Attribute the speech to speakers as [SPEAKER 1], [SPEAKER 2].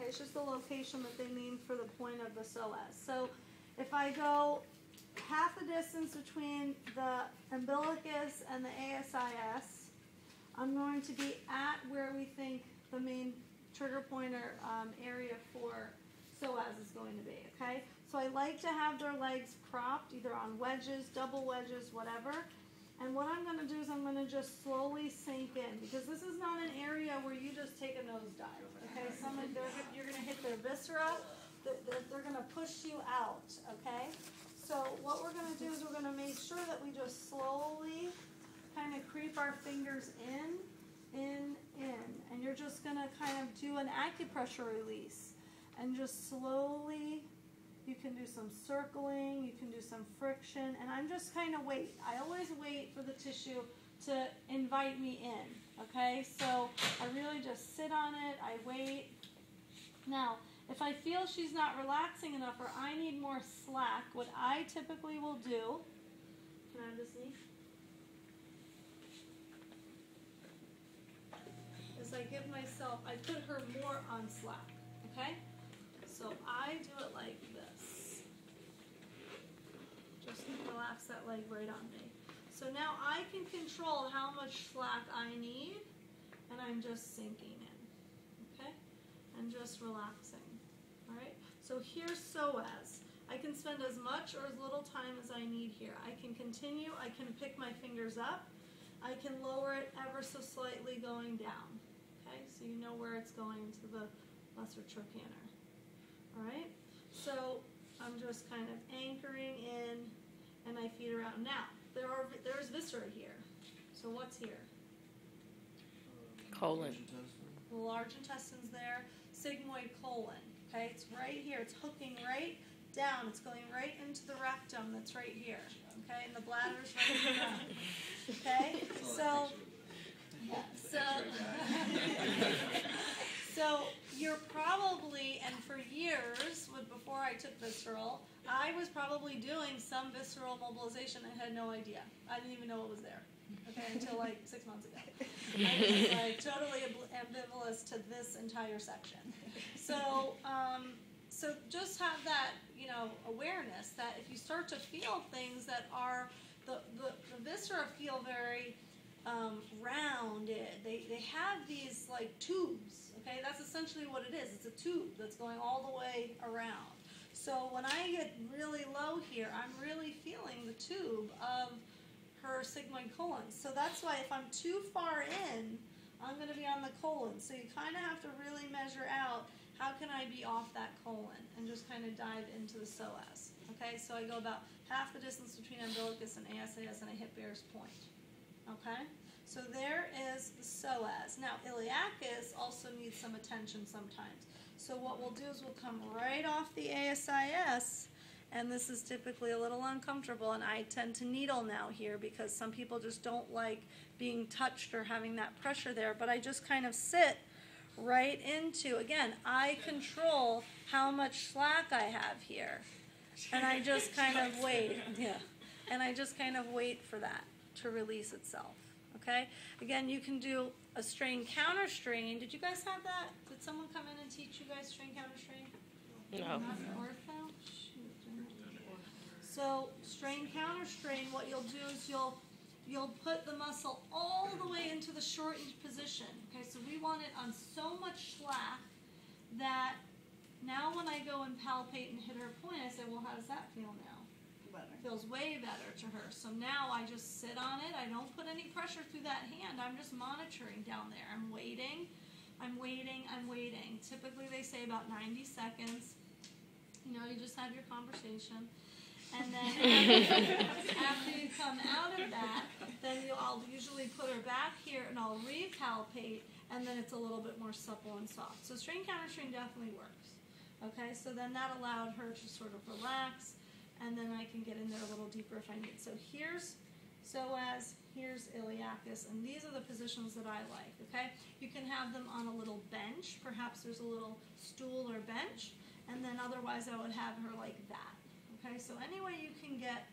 [SPEAKER 1] Okay, it's just the location that they mean for the point of the psoas. So if I go half the distance between the umbilicus and the ASIS, I'm going to be at where we think the main trigger point or area for psoas is going to be, okay? So I like to have their legs propped, either on wedges, double wedges, whatever. And what I'm going to do is I'm going to just slowly sink in, because this is not an area where you just take a nosedive, okay? You're going to hit their viscera, they're going to push you out, okay? So what we're going to do is we're going to make sure that we just slowly kind of creep our fingers in. And you're just going to kind of do an acupressure release. And just slowly, you can do some circling, you can do some friction, and I'm just kind of wait. I always wait for the tissue to invite me in, okay? So I really just sit on it, I wait. Now, if I feel she's not relaxing enough or I need more slack, what I typically will do, can I have this knee? Is I give myself, I put her more on slack, okay? So I do it like this. Just relax that leg right on me. So now I can control how much slack I need, and I'm just sinking in, okay? And just relaxing, all right? So here's psoas. I can spend as much or as little time as I need here. I can continue, I can pick my fingers up, I can lower it ever so slightly going down, okay? So you know where it's going to the lesser trochanter. All right, so I'm just kind of anchoring in, and I feed around. Now, there's viscera here. So what's here?
[SPEAKER 2] Colon.
[SPEAKER 1] The large intestine's there. Sigmoid colon. Okay, it's right here. It's hooking right down. It's going right into the rectum. That's right here. Okay, and the bladder's right in the front. Okay, so. So you're probably, and for years, before I took visceral, I was probably doing some visceral mobilization and had no idea. I didn't even know it was there, okay, until like 6 months ago. I was like totally ambivalent to this entire section. So, so just have that, you know, awareness that if you start to feel things that are, the viscera feel very rounded. They have these like tubes. Okay, that's essentially what it is. It's a tube that's going all the way around. So when I get really low here, I'm really feeling the tube of her sigmoid colon. So that's why if I'm too far in, I'm going to be on the colon. So you kind of have to really measure out how can I be off that colon and just kind of dive into the psoas. Okay, so I go about half the distance between umbilicus and ASIS, and I hit Bear's point. Okay? So there is the psoas. Now, iliacus also needs some attention sometimes. So what we'll do is we'll come right off the ASIS, and this is typically a little uncomfortable, and I tend to needle now here because some people just don't like being touched or having that pressure there, but I just kind of sit right into, again, I control how much slack I have here, and I just kind of wait, and I just kind of wait for that to release itself. Okay. Again, you can do a strain counter strain. Did you guys have that? Did someone come in and teach you guys strain counter strain?
[SPEAKER 2] No.
[SPEAKER 1] Not ortho? So strain counter strain, what you'll do is you'll put the muscle all the way into the shortened position. Okay. So we want it on so much slack that now when I go and palpate and hit her point, I say, well, how does that feel now? Feels way better to her. So now I just sit on it. I don't put any pressure through that hand. I'm just monitoring down there. I'm waiting. I'm waiting. I'm waiting. Typically they say about 90 seconds. You know, you just have your conversation. And then after you come out of that, then I'll usually put her back here and I'll repalpate, and then it's a little bit more supple and soft. So strain counter strain definitely works. Okay, so then that allowed her to sort of relax. And then I can get in there a little deeper if I need. So here's psoas, here's iliacus, and these are the positions that I like, okay? You can have them on a little bench. Perhaps there's a little stool or bench, and then otherwise I would have her like that, okay? So any way you can get